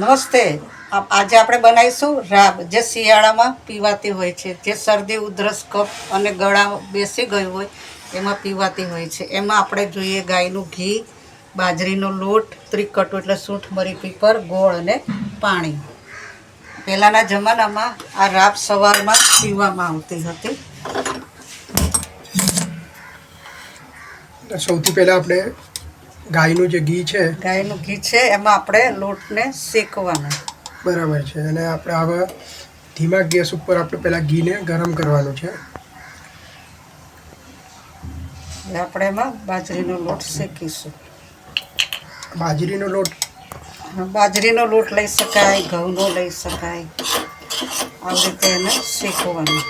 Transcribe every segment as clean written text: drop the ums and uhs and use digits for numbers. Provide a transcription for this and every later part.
નમસ્તે. આજે આપણે બનાવીશું રાબ, જે શિયાળામાં પીવાતી હોય છે, જે શરદી ઉધરસ કફ અને ગળા બેસી ગયું હોય એમાં પીવાતી હોય છે. એમાં આપણે જોઈએ ગાયનું ઘી, બાજરીનો લોટ, ત્રિકટુ એટલે સૂંઠ મરી પીપર, ગોળ અને પાણી. પહેલાંના જમાનામાં આ રાબ સવારમાં પીવામાં આવતી હતી. સૌથી પહેલાં આપણે ગાયનું જે ઘી છે એમાં આપણે લોટને શેકવાનો. બરાબર છે. અને આપણે હવે ધીમા ગેસ ઉપર આપણે પહેલાં ઘીને ગરમ કરવાનું છે. આપણે એમાં બાજરીનો લોટ શેકીશું. બાજરીનો લોટ લઈ શકાય, ઘઉંનો લઈ શકાય. આવી રીતે એને શેકવાનું.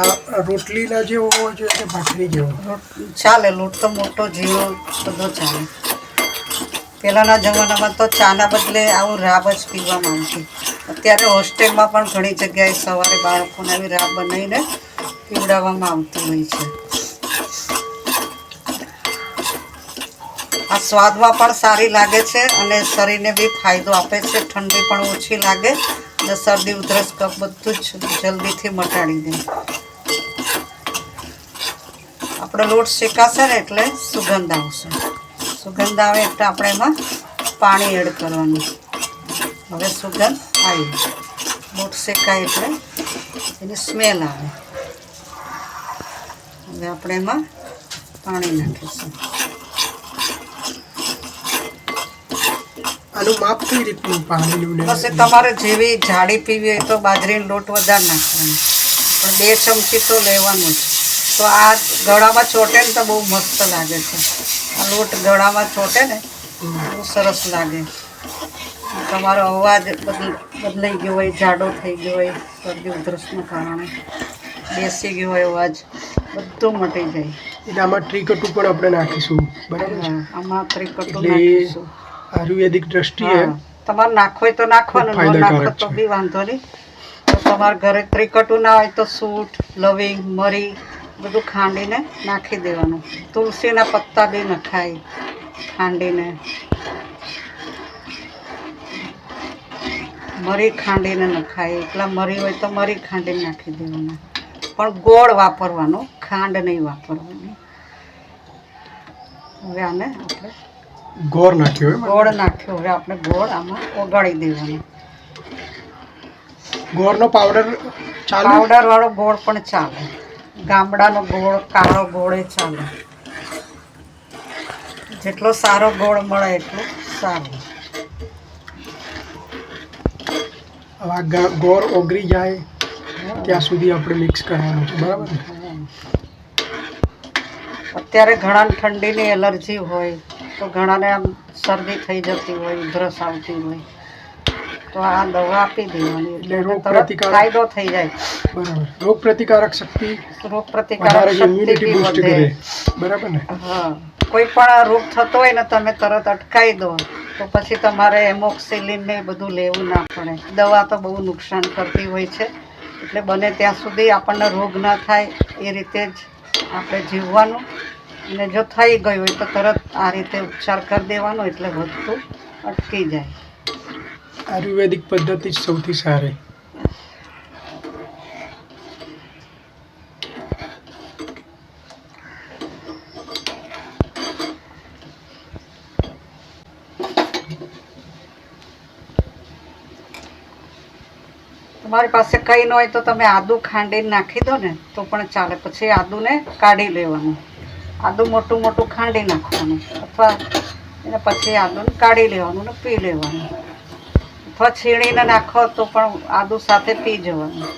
આ રોટલીના જેવો હોવો જોઈએ કે ભાખરી જેવો? ચાલે, લોટ તો મોટો ઝીણો બધો ચાલે. પહેલાંના જમાનામાં તો ચાના બદલે આવું રાબ જ પીવામાં આવતી. અત્યારે હોસ્ટેલમાં પણ ઘણી જગ્યાએ સવારે બાળકોને આવી રાબ બનાવીને પીવડાવવામાં આવતી હોય છે. આ સ્વાદમાં પણ સારી લાગે છે અને શરીરને બી ફાયદો આપે છે. ઠંડી પણ ઓછી લાગે અને શરદી ઉધરસ કફ બધું જ જલ્દીથી મટાડી દે. આપણો લોટ શેકાશે ને એટલે સુગંધ આવશે. સુગંધ આવે એટલે આપણે એમાં પાણી એડ કરવાનું. હવે સુગંધ આવી, લોટ શેકાય એટલે એની સ્મેલ આવે. હવે આપણે એમાં પાણી નાખીશું. આનું માપ કઈ રીતનું પાણીનું? બસ તમારે જેવી જાડી પીવી હોય તો બાજરીનો લોટ વધારે નાખવાનો, પણ 2 ચમચી તો લેવાનું જ. તો આ ગળામાં ચોટે ને તો બહુ મસ્ત લાગે છે. આ લોટ ગળામાં ચોટે ને બહુ સરસ લાગે. તમારો અવાજ બદલાઈ ગયો હોય, જાડો થઈ ગયો હોય, શરદી ઉધરસના કારણે બેસી ગયો હોય અવાજ, બધું મટી જાય. એટલે આમાં ત્રિકટુ પણ આપણે નાખીશું, બરાબર છે? આમાં ત્રિકટુ નાખીશું. આયુર્વેદિક દ્રષ્ટિએ તમારે નાખવો હોય તો નાખવાનું, ન નાખો તો બી વાંધો નહીં. તમારા ઘરે ત્રિકટુ ના હોય તો સૂંઠ, લવિંગ, મરી બધું ખાંડીને નાખી દેવાનું. તુલસીના પત્તા બી નખાય ખાંડીને. મરી ખાંડીને નખાય. એટલા મરી હોય તો મરી ખાંડીને નાખી દેવાના. પણ ગોળ વાપરવાનો, ખાંડ નહીં વાપરવાની. હવે આને આપણે ગોળ નાખ્યો. હવે આપણે ગોળ આમાં ઓગાળી દેવાનો. ગોળનો પાવડર ચાલે? પાવડર વાળો ગોળ પણ ચાલે. ગામડાનો ગોળ, કાળો ગોળ એ ચાલે. જેટલો સારો ગોળ મળે એટલું સારું. હવે આ ગોળ ઓગળી જાય ત્યાં સુધી આપણે મિક્સ કરવાનું છે, બરાબર ને? અત્યારે ઘણાને ઠંડીની એલર્જી હોય તો ઘણાને આમ શરદી થઈ જતી હોય, ઉધરસ આવતી હોય તો આ દવા આપી દેવાની એટલે ફાયદો થઈ જાય. બરાબર. રોગ પ્રતિકારક શક્તિ બી વધે, બરાબર ને? હા. કોઈ પણ રોગ થતો હોય ને તમે તરત અટકાવી દો તો પછી તમારે એમોક્સિલિન ને બધું લેવું ના પડે. દવા તો બહુ નુકસાન કરતી હોય છે, એટલે બને ત્યાં સુધી આપણને રોગ ના થાય એ રીતે જ આપણે જીવવાનું. અને જો થઈ ગયું હોય તો તરત આ રીતે ઉપચાર કરી દેવાનો એટલે વધતું અટકી જાય. આયુર્વેદિક પદ્ધતિ જ સૌથી સારી. તમારી પાસે કંઈ ન હોય તો તમે આદુ ખાંડીને નાખી દો ને તો પણ ચાલે. પછી આદુને કાઢી લેવાનું. આદુ મોટું મોટું ખાંડી નાખવાનું, અથવા એને પછી આદુને કાઢી લેવાનું ને પી લેવાનું. અથવા છીણીને નાખો તો પણ આદુ સાથે પી જવાનું.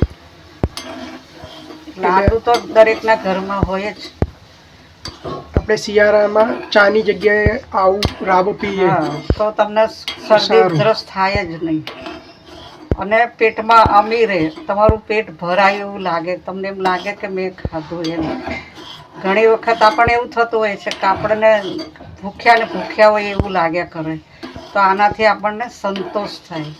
એટલે આદુ તો દરેકના ઘરમાં હોય જ. આપણે શિયાળામાં ચાની જગ્યાએ આવું રાબ પીએ તો તમને શરદી ઉધરસ થાય જ નહીં. અને પેટમાં અમી રહે, તમારું પેટ ભરાય એવું લાગે, તમને એમ લાગે કે મેં ખાધું એમ. ઘણી વખત આપણને એવું થતું હોય છે કે આપણને ભૂખ્યા હોય એવું લાગ્યા કરે, તો આનાથી આપણને સંતોષ થાય.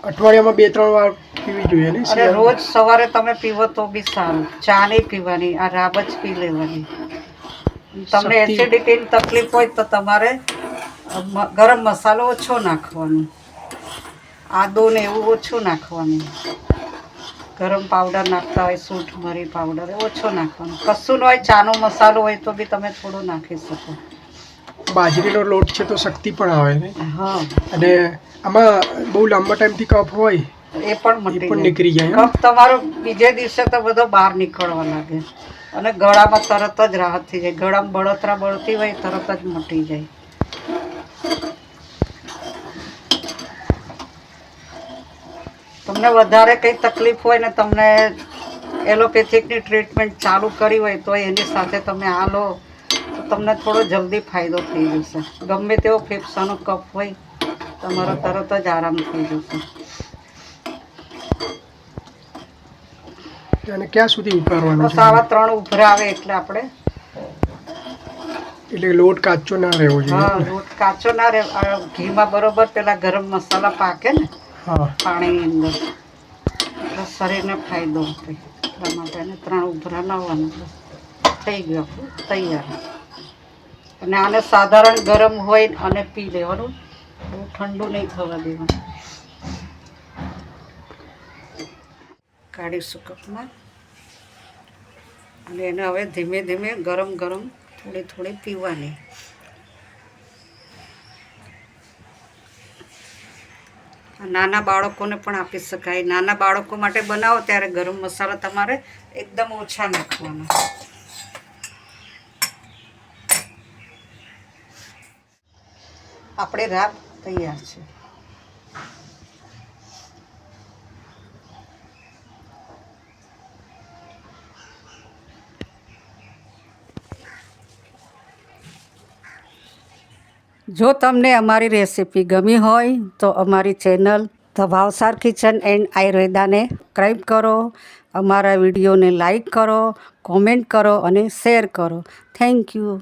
અઠવાડિયામાં 2-3 વાર પીવી જોઈએ ને? અને રોજ સવારે તમે પીવો તો બી સારું. ચા નહીં પીવાની, આ રાબ જ પી લેવાની. તમને એસિડિટીની તકલીફ હોય તો તમારે ગરમ મસાલો ઓછો નાખવાનો, આદુ ને એવું ઓછું નાખવાનું, ગરમ પાવડર નાખતા હોય સૂંઠ મરી પાવડર ઓછો નાખવાનો, કશું ન હોય ચાનો મસાલો હોય તો બી તમે થોડો નાખી શકો. બાજરીનો લોટ છે તો શક્તિ પણ આવે ને. હા, અને આમાં બહુ લાંબા ટાઈમથી કફ હોય એ પણ નીકળી જાય. કફ તમારો બીજે દિવસે તો બધો બહાર નીકળવા લાગે અને ગળામાં તરત જ રાહત થઈ જાય. ગળામાં બળતરા બળતી હોય તરત જ મટી જાય. તમને વધારે કંઈ તકલીફ હોય ને તમને એલોપેથિકની ટ્રીટમેન્ટ ચાલુ કરી હોય તો એની સાથે તમે આ લો તો તમને થોડો જલ્દી ફાયદો થઈ જશે. ગમે તેવો ફેફસાનો કફ હોય તમારો તરત જ આરામ થઈ જશે. અને ક્યાં સુધી ઉકાળવાનું બસ છે? આવા 3 ઉભરા આવે એટલે આપણે એટલે લોટ કાચો ના રહેવો જોઈએ. હા, લોટ કાચો ના રહે. ઘીમાં બરોબર પેલા ગરમ મસાલા પાકે ને હા, પાણીની અંદર એટલે શરીરને ફાયદો આપે. એટલા માટે 3 ઉભરા લાવવાનું. બસ થઈ ગયું આપણું તૈયાર. અને આને સાધારણ ગરમ હોય અને પી લેવાનું, બહુ ઠંડુ નહીં થવા દેવાનું. કાઢીશું કપમાં અને એને હવે ધીમે ધીમે ગરમ ગરમ થોડી થોડી પીવાની. નાના બાળકોને પણ આપી શકાય. નાના બાળકો માટે બનાવો ત્યારે ગરમ મસાલા તમારે એકદમ ઓછા નાખવાના. આપણે રાબ તૈયાર છે. જો તમને અમારી રેસીપી ગમી હોય તો અમારી channel the Bhavsar kitchen and આયુર્વેદાને સબસ્ક્રાઈબ કરો, અમારા વિડીયોને લાઈક કરો, કોમેન્ટ કરો અને શેર કરો. Thank you.